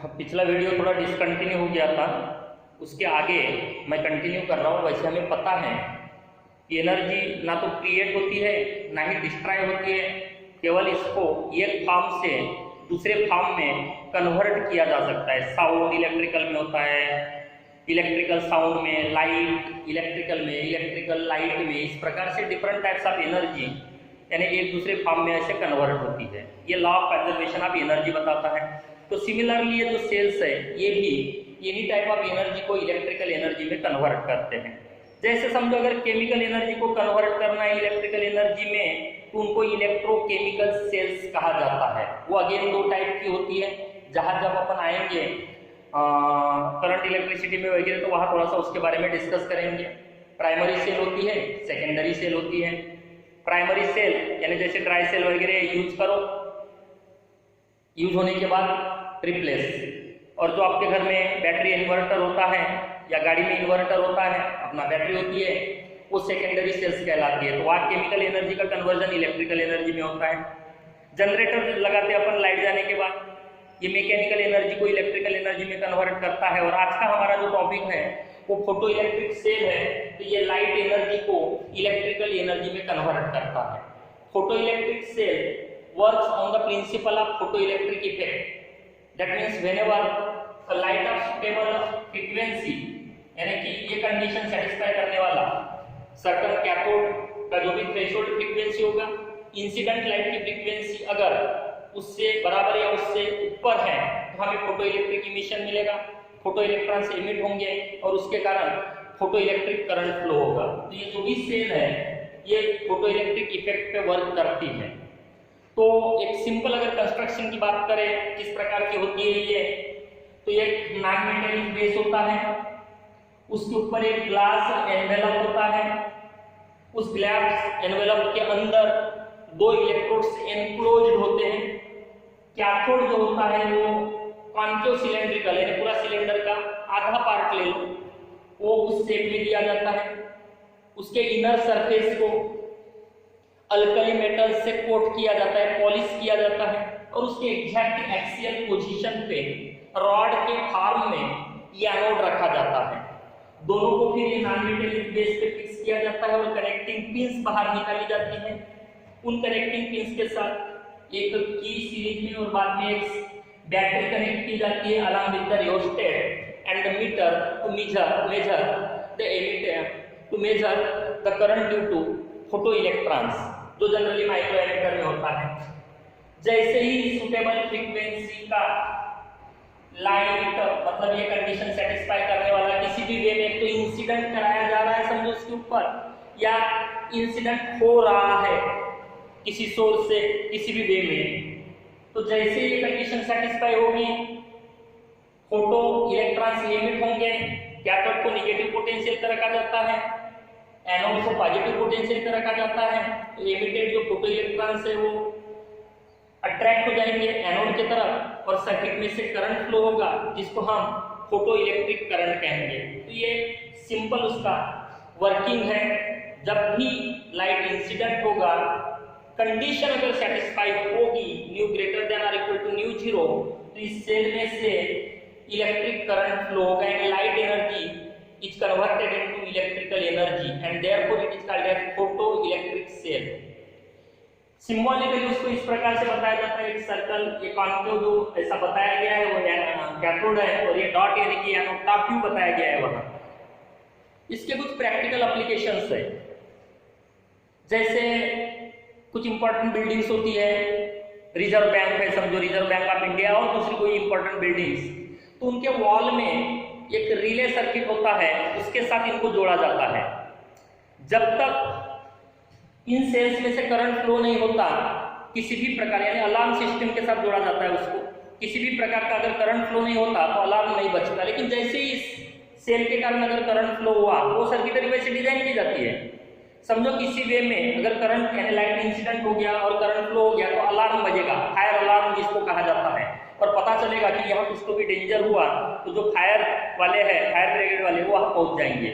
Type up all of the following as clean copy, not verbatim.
पिछला वीडियो थोड़ा डिसकंटिन्यू हो गया था, उसके आगे मैं कंटिन्यू कर रहा हूँ। वैसे हमें पता है कि एनर्जी ना तो क्रिएट होती है ना ही डिस्ट्रॉय होती है, केवल इसको एक फॉर्म से दूसरे फॉर्म में कन्वर्ट किया जा सकता है। साउंड इलेक्ट्रिकल में होता है, इलेक्ट्रिकल साउंड में, लाइट इलेक्ट्रिकल में, इलेक्ट्रिकल लाइट में, इस प्रकार से डिफरेंट टाइप्स ऑफ एनर्जी यानी एक दूसरे फॉर्म में ऐसे कन्वर्ट होती है। ये law of conservation of energy बताता है। तो सिमिलरली ये जो सेल्स है ये भी एनी टाइप ऑफ एनर्जी को इलेक्ट्रिकल एनर्जी में कन्वर्ट करते हैं। जैसे समझो अगर केमिकल एनर्जी को कन्वर्ट करना है इलेक्ट्रिकल एनर्जी में तो उनको इलेक्ट्रोकेमिकल सेल्स कहा जाता है। वो अगेन दो टाइप की होती है। जहाँ जब अपन आएंगे करंट इलेक्ट्रिसिटी में वगैरह तो वहाँ थोड़ा सा उसके बारे में डिस्कस करेंगे। प्राइमरी सेल होती है, सेकेंडरी सेल होती है। प्राइमरी सेल यानी जैसे ड्राई सेल वगैरह यूज करो, यूज होने के बाद रिप्लेस। और जो आपके घर में बैटरी इन्वर्टर होता है या गाड़ी में इन्वर्टर होता है, अपना बैटरी होती है, वो सेकेंडरी सेल्स कहलाती है। तो वहाँ केमिकल एनर्जी का कन्वर्जन इलेक्ट्रिकल एनर्जी में होता है। जनरेटर लगाते हैं अपन लाइट जाने के बाद, ये मैकेनिकल एनर्जी को इलेक्ट्रिकल एनर्जी में कन्वर्ट करता है। और आज का हमारा जो टॉपिक है वो फोटो इलेक्ट्रिक सेल है, तो ये लाइट एनर्जी को इलेक्ट्रिकल एनर्जी में कन्वर्ट करता है। Photo electric cell works on the principle of photoelectric effect. That means whenever a light of suitable frequency, यानी कि ये कंडीशन सेटिस्फाई करने वाला सर्टन कैथोड का जो भी थ्रेशोल्ड फ्रीक्वेंसी होगा, इंसिडेंट लाइट की फ्रीक्वेंसी अगर उससे बराबर या उससे ऊपर है तो हमें फोटो इलेक्ट्रिक इमिशन मिलेगा। फोटो इलेक्ट्रॉन्स इमिट होंगे और उसके कारण फोटो इलेक्ट्रिक करंट फ्लो होगा। तो ये जो भी सेल है ये फोटो इलेक्ट्रिक इफेक्ट पे वर्क करती है। तो एक सिंपल अगर कंस्ट्रक्शन की बात करें किस प्रकार की होती है ये, तो एक नॉन मेटेलिक बेस होता है, उसके ऊपर एक ग्लास एनवेलप होता है, उस ग्लास एनवेलप के अंदर दो इलेक्ट्रोड्स एनक्लोज्ड होते हैं। कैथोड जो होता है वो कॉन्केव सिलेंड्रिकल है, पूरा सिलेंडर का आधा पार्ट ले लो, वो उस शेप में दिया जाता है। उसके इनर सरफेस को अल्कली मेटल से कोट किया जाता है, पॉलिश किया जाता है और उसके एग्जैक्ट एक्सियल पोजीशन पे रॉड के फॉर्म में ये एनोड रखा जाता है। दोनों को फिर ये नॉन मेटेलिक बेस पे फिक्स किया जाता है और कनेक्टिंग पिंस बाहर निकाली जाती हैं। उन कनेक्टिंग पिंस के साथ एक की सीरीज में और बाद में एक बैटरी कनेक्ट की जाती है along with the rheostat and the meter to measure the ammeter to measure the current due to photo electrons, जो जनरली माइक्रो एमिटर में होता है। जैसे ही सुटेबल फ्रीक्वेंसी का लाइट मतलब ये कंडीशन सेटिस्फाई करने वाला किसी भी वे में तो इंसिडेंट कराया जा रहा है समझो उसके ऊपर, या इंसिडेंट हो रहा है किसी सोर्स से किसी भी वे में, तो जैसे ये कंडीशन सेटिस्फाई होगी फोटो इलेक्ट्रॉन्स एमिट होंगे। कैथोड को नेगेटिव पोटेंशियल पे रखा जाता है, एनोड को पॉजिटिव पोटेंशियल पे रखा जाता है। तो एमिटेड जो फोटो इलेक्ट्रॉन्स है वो अट्रैक्ट हो जाएंगे एनोड की तरफ और सर्किट में से करंट फ्लो होगा जिसको हम फोटो इलेक्ट्रिक करंट कहेंगे। तो ये सिंपल उसका वर्किंग है। जब भी लाइट इंसिडेंट होगा, कंडीशन अगर सेटिस्फाई होगी न्यू ग्रेटर देन और इक्वल टू न्यू जीरो, तो इस सेल में से इलेक्ट्रिक करंट फ्लो होगा and light energy is converted into electrical energy and therefore it is called as photoelectric cell. Symbolically उसको इस प्रकार से बताया जाता है, एक सर्कल, ये कॉन्केव जो ऐसा बताया गया है वो कैथोड है और ये डॉट यानी कि एनोड टॉप व्यू बताया गया है वहां। इसके कुछ प्रैक्टिकल एप्लीकेशंस है, जैसे कुछ इंपॉर्टेंट बिल्डिंग्स होती है, रिजर्व बैंक है समझो, रिजर्व बैंक ऑफ इंडिया और दूसरी कोई इंपॉर्टेंट बिल्डिंग्स, तो उनके वॉल में एक रिले सर्किट होता है, उसके साथ इनको जोड़ा जाता है। जब तक इन सेल्स में से करंट फ्लो नहीं होता किसी भी प्रकार, यानी अलार्म सिस्टम के साथ जोड़ा जाता है उसको, किसी भी प्रकार का अगर करंट फ्लो नहीं होता तो अलार्म नहीं बचता। लेकिन जैसे ही इस सेल के कारण अगर करंट फ्लो हुआ, वो सर्किटरी वैसे डिजाइन की जाती है, समझो किसी वे में अगर करंट यानी लाइट इंसिडेंट हो गया और करंट फ्लो हो गया तो अलार्म बजेगा, फायर अलार्म जिसको कहा जाता है, और पता चलेगा कि यहाँ कुछ तो भी डेंजर हुआ, तो जो फायर वाले हैं, फायर ब्रिगेड वाले, वो वहाँ पहुंच जाएंगे।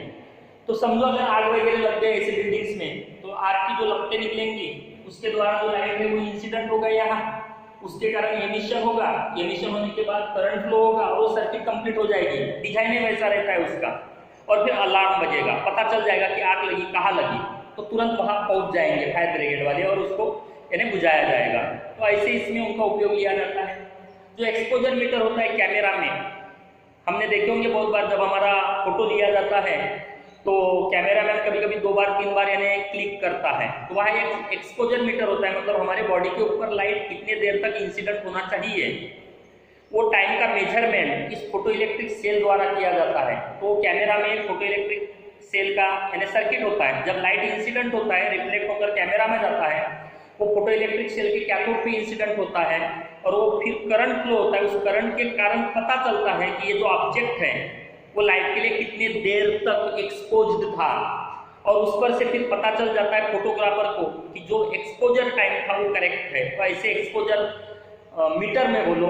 तो समझो अगर आग वगैरह लग गए ऐसे बिल्डिंग्स में, तो आग की जो लपटें निकलेंगी उसके द्वारा जो लाइट है वो इंसिडेंट होगा यहाँ, उसके कारण एमिशन होगा, एमिशन होने के बाद करंट फ्लो होगा और वो सर्किट कंप्लीट हो जाएगी। डिजाइन ही वैसा रहता है उसका। और फिर अलार्म बजेगा, पता चल जाएगा कि आग लगी, कहाँ लगी, तो तुरंत वहां पहुंच जाएंगे फायर ब्रिगेड वाले और उसको यानी बुझाया जाएगा। तो ऐसे इसमें उनका उपयोग लिया जाता है। जो एक्सपोजर मीटर होता है कैमरा में, हमने देखे होंगे बहुत बार जब हमारा फोटो लिया जाता है तो कैमरामैन कभी कभी 2 बार 3 बार यानी क्लिक करता है, तो वहाँ एक एक्सपोजर मीटर होता है, मतलब हमारे बॉडी के ऊपर लाइट कितने देर तक इंसिडेंट होना चाहिए, वो टाइम का मेजरमेंट इस फोटो इलेक्ट्रिक सेल द्वारा किया जाता है। तो कैमरा में फोटो इलेक्ट्रिक सेल का यानी सर्किट होता है, जब लाइट इंसिडेंट होता है रिफ्लेक्ट होकर कैमरा में जाता है, वो फोटो इलेक्ट्रिक सेल के कैथोड पे इंसिडेंट होता है और वो फिर करंट फ्लो होता है। उस करंट के कारण पता चलता है कि ये जो ऑब्जेक्ट है वो लाइट के लिए कितने देर तक एक्सपोज्ड था, और उस पर से फिर पता चल जाता है फोटोग्राफर को कि जो एक्सपोजर टाइम था वो करेक्ट है। तो ऐसे एक्सपोजर मीटर में बोलो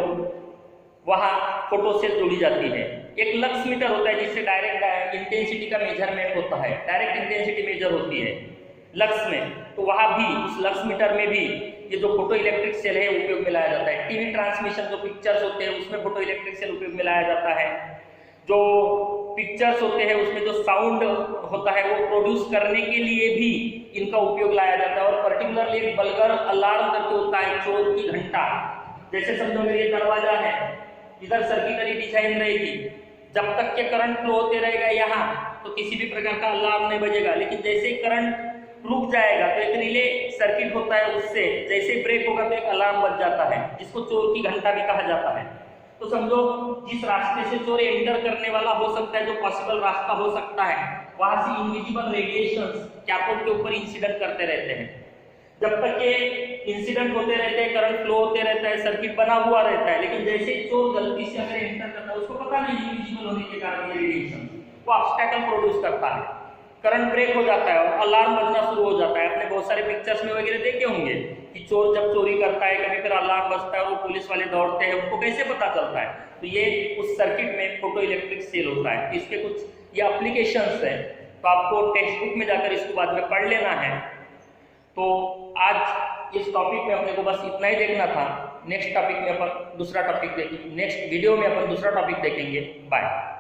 वहाँ फोटो सेल जोड़ी जाती है। एक लक्स मीटर होता है जिससे डायरेक्ट इंटेंसिटी का मेजरमेंट होता है, डायरेक्ट इंटेंसिटी मेजर होती है लक्स में। तो वहाँ भी उस लक्स मीटर में भी ये जो फोटो इलेक्ट्रिक सेल है उपयोग में लाया जाता है। टीवी ट्रांसमिशन जो पिक्चर्स होते हैं उसमें फोटो इलेक्ट्रिक सेल उपयोग में लाया जाता है। जो पिक्चर्स होते हैं उसमें जो साउंड होता है वो प्रोड्यूस करने के लिए भी इनका उपयोग लाया जाता है। और पर्टिकुलरली एक बलगर अलार्म करके होता है, चोर की घंटा। जैसे समझो मेरे ये दरवाजा है, इधर सर्किटरी डिजाइन रहेगी, जब तक के करंट फ्लो होते रहेगा यहाँ तो किसी भी प्रकार का अलार्म नहीं बजेगा, लेकिन जैसे ही करंट रुक जाएगा तो एक रिले सर्किट होता है, उससे जैसे ब्रेक होगा तो एक अलार्म बज जाता है, जिसको चोर की घंटा भी कहा जाता है। तो समझो जिस रास्ते से चोर एंटर करने वाला हो सकता है, जो पॉसिबल रास्ता हो सकता है, वहां से इनविजिबल रेडिएशंस कैथोड के ऊपर इंसिडेंट करते रहते हैं। जब तक ये इंसिडेंट होते रहते हैं, करंट फ्लो होते रहता है, सर्किट बना हुआ रहता है, लेकिन जैसे चोर गलती से अगर एंटर करता है उसको पता नहीं इनविजिबल होने के कारण ये रेडिएशन वो ऑब्स्टैकल प्रोड्यूस करता है, करंट ब्रेक हो जाता है और अलार्म बजना शुरू हो जाता है। आपने बहुत सारे पिक्चर्स में वगैरह देखे होंगे कि चोर जब चोरी करता है कभी फिर अलार्म बजता है और वो पुलिस वाले दौड़ते हैं, उनको कैसे पता चलता है? तो ये उस सर्किट में फोटो इलेक्ट्रिक सेल होता है। इसके कुछ ये एप्लीकेशंस है, तो आपको टेक्स्ट बुक में जाकर इसको बाद में पढ़ लेना है। तो आज इस टॉपिक में अपने को बस इतना ही देखना था। नेक्स्ट टॉपिक में अपन दूसरा टॉपिक देखेंगे, नेक्स्ट वीडियो में अपन दूसरा टॉपिक देखेंगे। बाय।